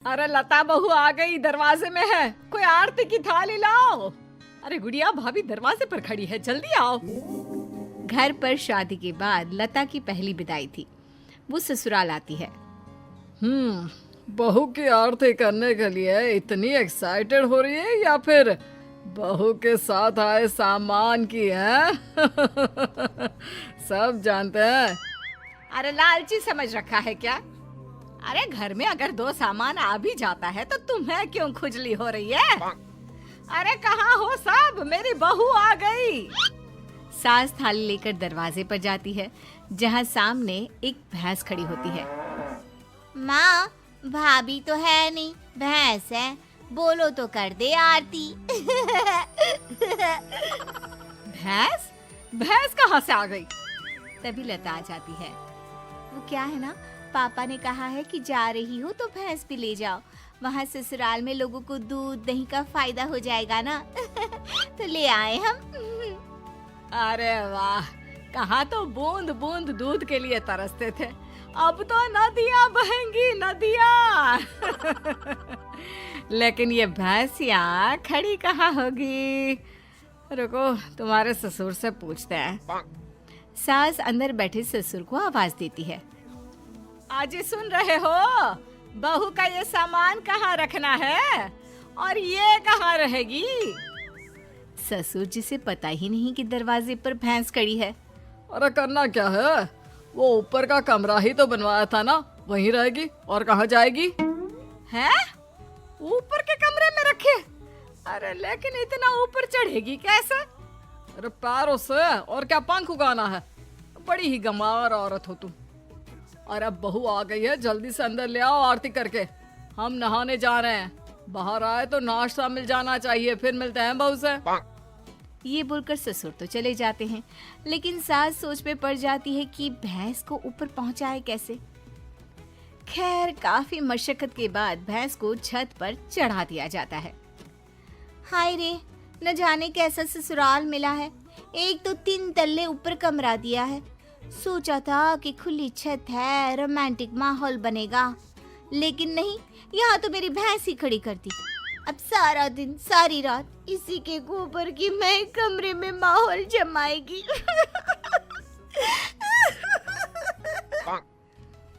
अरे लता बहू आ गई, दरवाजे में है। कोई आरती की थाली लाओ। अरे गुड़िया, भाभी दरवाजे पर खड़ी है, जल्दी आओ। घर पर शादी के बाद लता की पहली विदाई थी। वो ससुराल आती है। बहू की आरती करने के लिए इतनी एक्साइटेड हो रही है या फिर बहू के साथ आए सामान की है? सब जानते हैं। अरे लालची समझ रखा है क्या? अरे घर में अगर दो सामान आ भी जाता है तो तुम्हें क्यों खुजली हो रही है? अरे कहाँ हो सब, मेरी बहू आ गई। सास थाली लेकर दरवाजे पर जाती है, जहाँ सामने एक भैंस खड़ी होती है। माँ, भाभी तो है नहीं, भैंस है। बोलो तो कर दे आरती। भैंस? भैंस कहाँ से आ गई? तभी लता आ जाती है। वो क्या है ना, पापा ने कहा है कि जा रही हो तो भैंस भी ले जाओ, वहाँ ससुराल में लोगों को दूध दही का फायदा हो जाएगा ना। तो ले आए हम। अरे वाह, कहाँ तो बूंद बूंद दूध के लिए तरसते थे, अब तो नदियाँ बहेंगी नदियाँ। लेकिन ये भैंसिया खड़ी कहाँ होगी? रुको, तुम्हारे ससुर से पूछते हैं। सास अंदर बैठे ससुर को आवाज देती है। आज सुन रहे हो, बहू का ये सामान कहाँ रखना है और ये कहाँ रहेगी? ससुर जिसे पता ही नहीं कि दरवाजे पर भैंस खड़ी है। अरे करना क्या है, वो ऊपर का कमरा ही तो बनवाया था ना, वहीं रहेगी और कहाँ जाएगी? हैं? ऊपर के कमरे में रखे? अरे लेकिन इतना ऊपर चढ़ेगी कैसे? अरे पैरों से, और क्या पंख उगाना है? बड़ी ही गंवार औरत हो तुम। और अब बहू आ गई है, जल्दी से अंदर ले आओ आरती करके, हम नहाने जा रहे हैं। बाहर आए तो नाश्ता मिल जाना चाहिए, फिर मिलते हैं बहू से। ये बोलकर ससुर तो चले जाते हैं, लेकिन सास सोच में पड़ जाती है कि भैंस को ऊपर पहुंचाए कैसे। खैर, काफी मशक्कत के बाद भैंस को छत पर चढ़ा दिया जाता है। हाय रे, न जाने कैसा ससुराल मिला है। एक तो 3 तल्ले ऊपर कमरा दिया है। सोचा था कि खुली छत है, रोमांटिक माहौल बनेगा, लेकिन नहीं, यहाँ तो मेरी भैंस ही खड़ी करती। अब सारा दिन सारी रात इसी के गोबर की मैं कमरे में माहौल जमाएगी।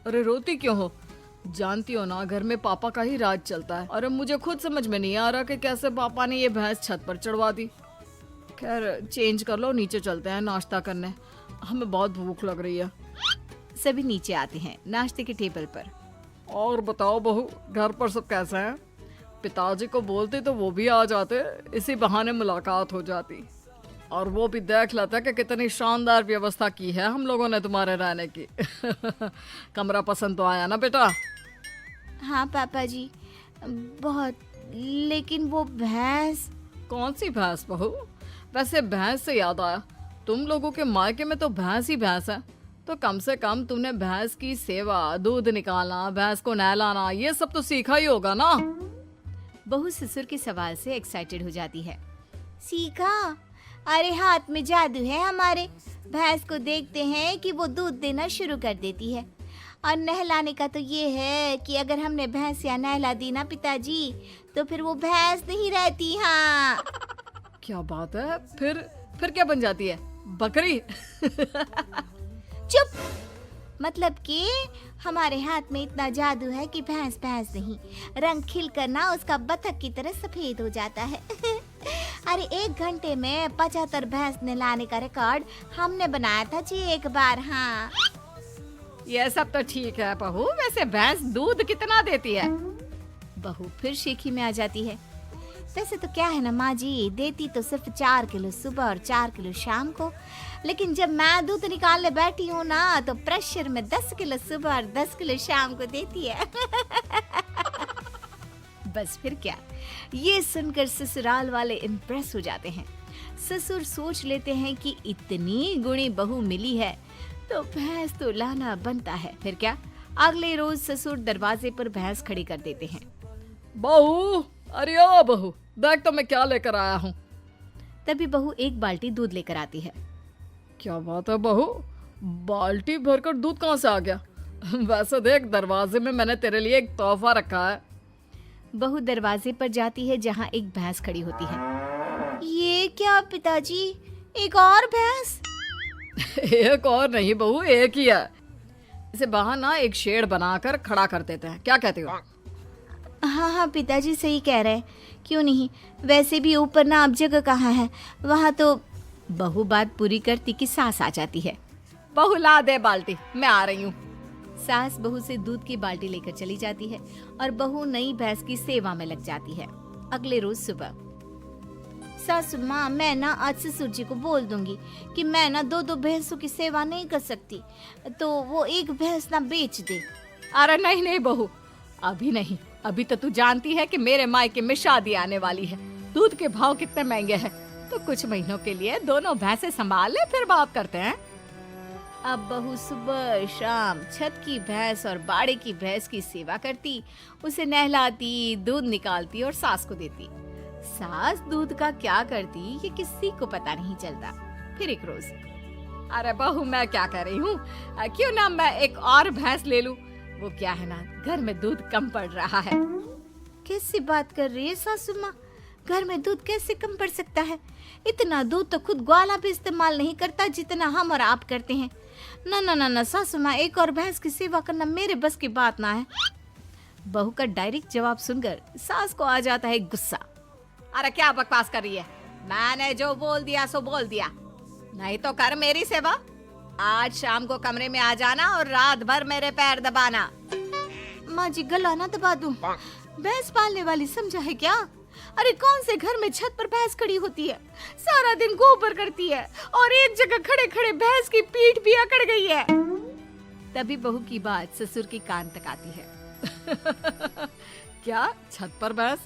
अरे रोती क्यों हो? जानती हो ना, घर में पापा का ही राज चलता है। और अब मुझे खुद समझ में नहीं आ रहा कि कैसे पापा ने ये भैंस छत पर चढ़वा दी। खैर, चेंज कर लो, नीचे चलते हैं नाश्ता करने, हमें बहुत भूख लग रही है। सभी नीचे आते हैं नाश्ते के टेबल पर। और बताओ बहू, घर पर सब कैसे हैं? पिताजी को बोलते तो वो भी आ जाते, इसी बहाने मुलाकात हो जाती, और वो भी देख लेते कि कितनी शानदार व्यवस्था की है हम लोगों ने तुम्हारे रहने की। कमरा पसंद तो आया ना बेटा? हाँ पापा जी, बहुत। लेकिन वो भैंस। कौन सी भैंस बहू? वैसे भैंस से याद आया, तुम लोगों के मायके में तो भैंस ही भैंस है, तो कम से कम तुमने भैंस की सेवा, दूध निकालना, भैंस को नहलाना, ये सब तो सीखा ही होगा ना? बहू ससुर के सवाल से एक्साइटेड हो जाती है। सीखा? अरे हाथ में जादू है हमारे। भैंस को देखते हैं कि वो दूध देना शुरू कर देती है, और नहलाने का तो ये है कि अगर हमने भैंस या नहला दी ना पिताजी, तो फिर वो भैंस नहीं रहती। हाँ। क्या बात है? फिर क्या बन जाती है? बकरी? चुप। मतलब कि हमारे हाथ में इतना जादू है कि भैंस भैंस नहीं, रंग खिल कर ना उसका बतख की तरह सफेद हो जाता है। अरे 1 घंटे में 75 भैंस नहलाने का रिकॉर्ड हमने बनाया था जी एक बार। हाँ, ये सब तो ठीक है बहू, वैसे भैंस दूध कितना देती है? बहू फिर शेखी में आ जाती है। वैसे तो क्या है ना माँ जी, देती तो सिर्फ 4 किलो सुबह और 4 किलो शाम को, लेकिन जब मैं दूध निकालने बैठी हूँ ना, तो प्रेशर में 10 किलो सुबह और 10 किलो शाम को देती है। बस फिर क्या, ये सुनकर ससुराल वाले इम्प्रेस हो जाते हैं। ससुर सोच लेते हैं कि इतनी गुणी बहू मिली है तो भैंस तो लाना बनता है। फिर क्या, अगले रोज ससुर दरवाजे पर भैंस खड़ी कर देते हैं। बहू, अरे ओ बहू, देख तो मैं क्या लेकर आया हूँ। तभी बहू एक बाल्टी दूध लेकर आती है। क्या बात है बहू, बाल्टी भरकर दूध कहाँ से आ गया? वैसे देख, दरवाजे में मैंने तेरे लिए एक तोहफा रखा है। बहू दरवाजे पर जाती है जहाँ एक भैंस खड़ी होती है। ये क्या पिताजी, एक और भैंस? एक और नहीं बहू, एक ही है। इसे बाहर ना एक शेड बनाकर खड़ा कर देते हैं, क्या कहते हो? हाँ हाँ पिताजी सही कह रहे हैं, क्यों नहीं। वैसे भी ऊपर ना अब जगह कहाँ है, वहाँ तो। बहू बात पूरी करती कि सास आ जाती है। बहू ला दे बाल्टी, मैं आ रही हूँ। सास बहू से दूध की बाल्टी लेकर चली जाती है और बहू नई भैंस की सेवा में लग जाती है। अगले रोज सुबह सासू माँ, मैं ना आज ससुर जी को बोल दूंगी कि मैं ना दो दो भैंसों की सेवा नहीं कर सकती, तो वो एक भैंस ना बेच दे। अरे नहीं नहीं बहू, अभी नहीं। अभी तो तू जानती है कि मेरे मायके में शादी आने वाली है, दूध के भाव कितने महंगे हैं। तो कुछ महीनों के लिए दोनों भैंसे संभाल ले, फिर बात करते हैं। अब बहू सुबह शाम छत की भैंस और बाड़े की भैंस की सेवा करती, उसे नहलाती, दूध निकालती और सास को देती। सास दूध का क्या करती ये किसी को पता नहीं चलता। फिर एक रोज, अरे बहू मैं क्या कर रही हूँ, क्यों ना मैं एक और भैंस ले लूं। वो क्या है ना, घर में दूध कम पड़ रहा है। कैसी बात कर रही है सासू माँ, घर में दूध कैसे कम पड़ सकता है? इतना दूध तो खुद ग्वाला भी इस्तेमाल नहीं करता जितना हम और आप करते हैं। ना ना ना ना सासू माँ, एक और भैंस की सेवा करना मेरे बस की बात ना है। बहू का डायरेक्ट जवाब सुनकर सास को आ जाता है गुस्सा। अरे क्या बकवास कर रही है, मैंने जो बोल दिया सो बोल दिया, नहीं तो कर मेरी सेवा। आज शाम को कमरे में आ जाना और रात भर मेरे पैर दबाना। माँ जी गला ना दबा दूं, भैंस पालने वाली समझा है क्या? अरे कौन से घर में छत पर भैंस खड़ी होती है, सारा दिन गोबर करती है और एक जगह खड़े खड़े भैंस की पीठ भी अकड़ गई है। तभी बहू की बात ससुर के कान तक आती है। क्या छत पर भैंस?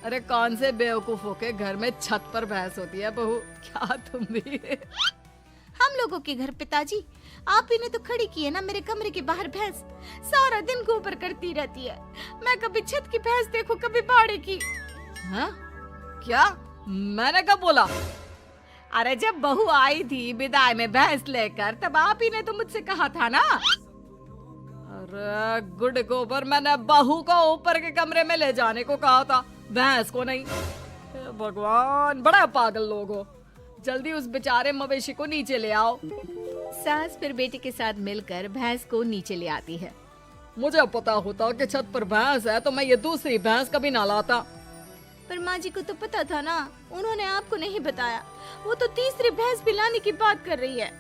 अरे कौन से बेवकूफों के घर में छत पर भैंस होती है बहू, क्या तुम भी? हम लोगों के घर पिताजी, आप ही ने तो खड़ी की है ना मेरे कमरे के बाहर भैंस, सारा दिन गोबर करती रहती है। मैं कभी छत की भैंस देखो, कभी बाड़े की। हाँ? क्या? मैंने कब बोला? अरे जब बहू आई थी विदाई में भैंस लेकर, तब आप ही ने तो मुझसे कहा था ना। अरे गुड गोबर, मैंने बहू को ऊपर के कमरे में ले जाने को कहा था, भैंस को नहीं। हे भगवान, बड़ा पागल लोग हो। जल्दी उस बेचारे मवेशी को नीचे ले आओ। सास फिर बेटे के साथ मिलकर भैंस को नीचे ले आती है। मुझे पता होता कि छत पर भैंस है तो मैं ये दूसरी भैंस कभी ना लाता। पर माँ जी को तो पता था ना, उन्होंने आपको नहीं बताया। वो तो तीसरी भैंस भी लाने की बात कर रही है।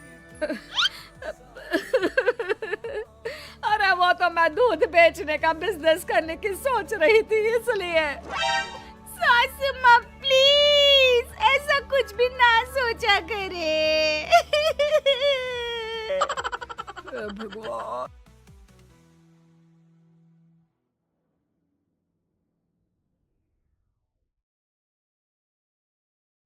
अरे वो तो मैं दूध बेचने का बिजनेस करने की सोच रही थी, इसलिए। सासू माँ प्लीज ऐसा कुछ भी ना सोचा करे। भगवान।